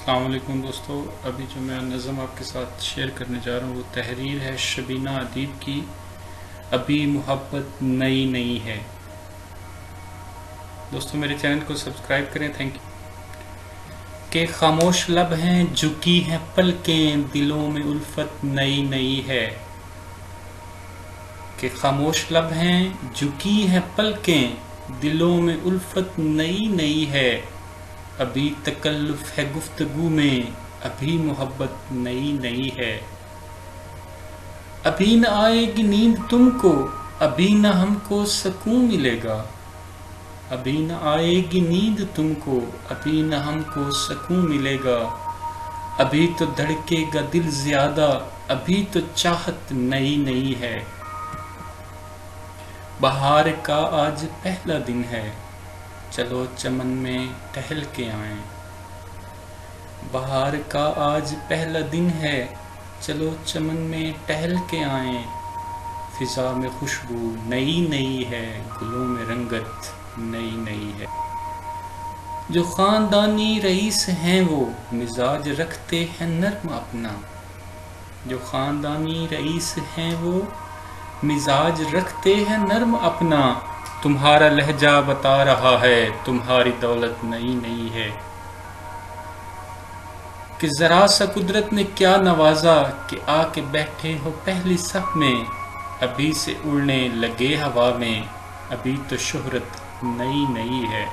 السلام علیکم دوستو، ابھی جو میں نظم آپ کے ساتھ شیئر کرنے جا رہا ہوں وہ تحریر ہے شبینہ ادیب کی، ابھی محبت نئی نئی ہے۔ دوستو میرے چینل کو سبسکرائب کریں، تھینک یو۔ کہ خاموش لب ہیں جھکی ہیں پلکیں، دلوں میں الفت نئی نئی ہے۔ کہ خاموش لب ہیں جھکی ہیں پلکیں، دلوں میں الفت نئی نئی ہے۔ ابھی تکلف ہے گفتگو میں، ابھی محبت نئی نئی ہے۔ ابھی نہ آئے گی نیند تم کو، ابھی نہ ہم کو سکون ملے گا۔ ابھی نہ آئے گی نیند تم کو، ابھی نہ ہم کو سکون ملے گا۔ ابھی تو دھڑکے گا دل زیادہ، ابھی تو چاہت نئی نئی ہے۔ بہار کا آج پہلا دن ہے، چلو چمن میں ٹہل کے آئیں۔ بہار کا آج پہلا دن ہے، چلو چمن میں ٹہل کے آئیں۔ فضا میں خوشبو نئی نئی ہے، گلوں میں رنگت نئی نئی ہے۔ جو خاندانی رئیس ہیں وہ مزاج رکھتے ہیں نرم اپنا۔ جو خاندانی رئیس ہیں وہ مزاج رکھتے ہیں نرم اپنا۔ تمہارا لہجہ بتا رہا ہے، تمہاری دولت نئی نئی ہے۔ کہ ذرا سا قدرت نے کیا نوازا، کہ آ کے بیٹھے ہو پہلی صف میں۔ ابھی سے اڑنے لگے ہوا میں، ابھی تو شہرت نئی نئی ہے۔